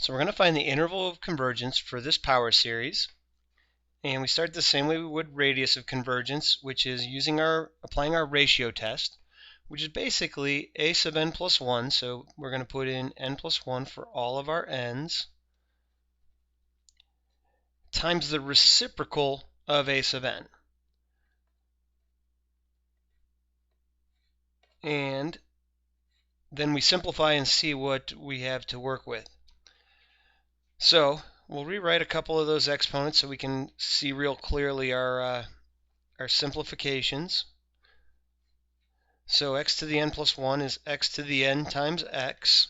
So we're going to find the interval of convergence for this power series. And we start the same way we would radius of convergence, which is applying our ratio test, which is basically a sub n plus 1. So we're going to put in n plus 1 for all of our n's times the reciprocal of a sub n. And then we simplify and see what we have to work with. So we'll rewrite a couple of those exponents so we can see real clearly our simplifications. So x to the n plus 1 is x to the n times x,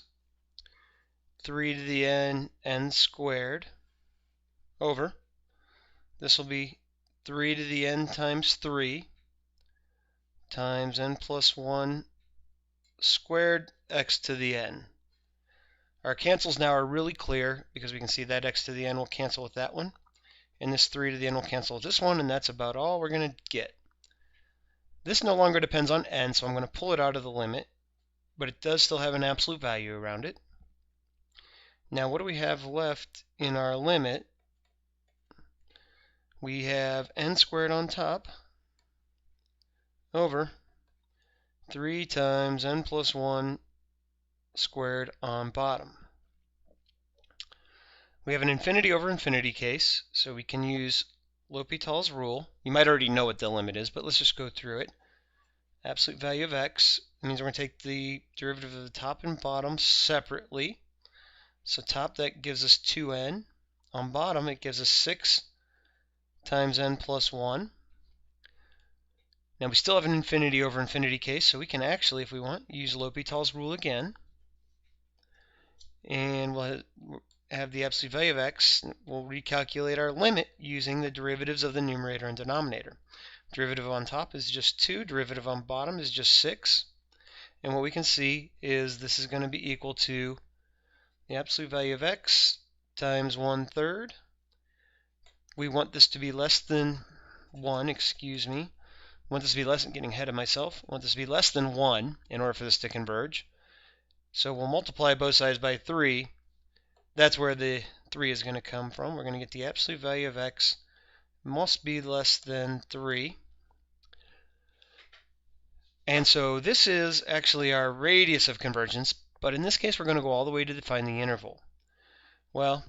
3 to the n squared, over. This will be 3 to the n times 3 times n plus 1 squared x to the n. Our cancels now are really clear because we can see that x to the n will cancel with that one, and this 3 to the n will cancel with this one, and that's about all we're going to get. This no longer depends on n, so I'm going to pull it out of the limit, but it does still have an absolute value around it. Now what do we have left in our limit? We have n squared on top over 3 times n plus 1 squared on bottom. We have an infinity over infinity case, so we can use L'Hopital's rule. You might already know what the limit is, but let's just go through it. Absolute value of x means we're going to take the derivative of the top and bottom separately. So top, that gives us 2n. On bottom, it gives us 6 times n plus 1. Now we still have an infinity over infinity case, so we can actually, if we want, use L'Hopital's rule again. And we'll have the absolute value of x. We'll recalculate our limit using the derivatives of the numerator and denominator. Derivative on top is just 2, derivative on bottom is just 6. And what we can see is this is going to be equal to the absolute value of x times 1/3. We want this to be less than 1, excuse me. I want this to be less, getting ahead of myself. I want this to be less than 1 in order for this to converge. So we'll multiply both sides by 3. That's where the 3 is going to come from. We're going to get the absolute value of x must be less than 3. And so this is actually our radius of convergence, but in this case we're going to go all the way to define the interval. Well,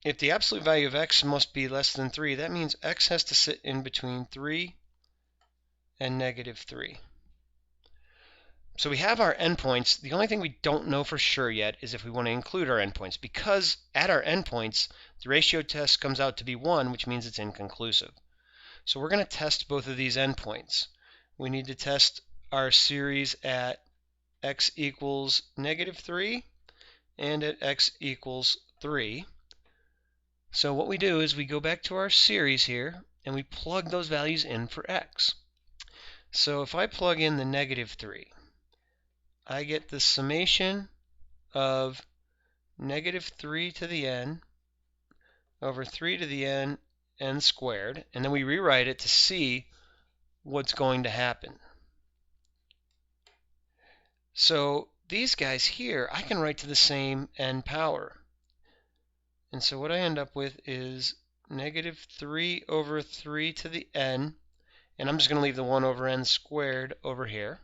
if the absolute value of x must be less than 3, that means x has to sit in between 3 and -3. So we have our endpoints. The only thing we don't know for sure yet is if we want to include our endpoints, because at our endpoints, the ratio test comes out to be 1, which means it's inconclusive. So we're going to test both of these endpoints. We need to test our series at x equals -3 and at x equals 3. So what we do is we go back to our series here and we plug those values in for x. So if I plug in the -3, I get the summation of -3 to the n over 3 to the n squared, and then we rewrite it to see what's going to happen. So these guys here, I can write to the same n power. And so what I end up with is -3 over 3 to the n, and I'm just going to leave the 1 over n squared over here.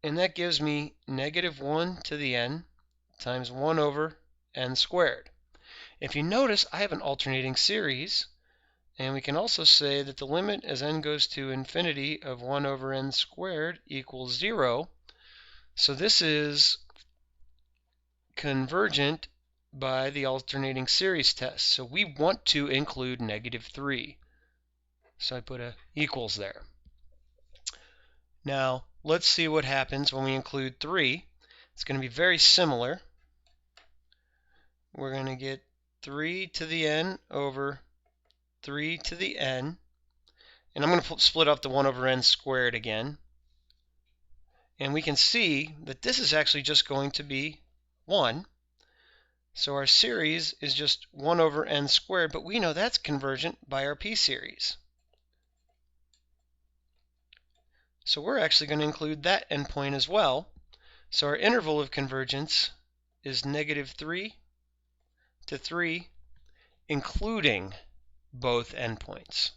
And that gives me -1 to the n times 1 over n squared. If you notice, I have an alternating series, and we can also say that the limit as n goes to infinity of 1 over n squared equals 0. So this is convergent by the alternating series test. So we want to include -3. So I put a equals there. Now, let's see what happens when we include 3. It's going to be very similar. We're going to get 3 to the n over 3 to the n. And I'm going to split up the 1 over n squared again. And we can see that this is actually just going to be 1. So our series is just 1 over n squared, but we know that's convergent by our p-series. So we're actually going to include that endpoint as well. So our interval of convergence is -3 to 3, including both endpoints.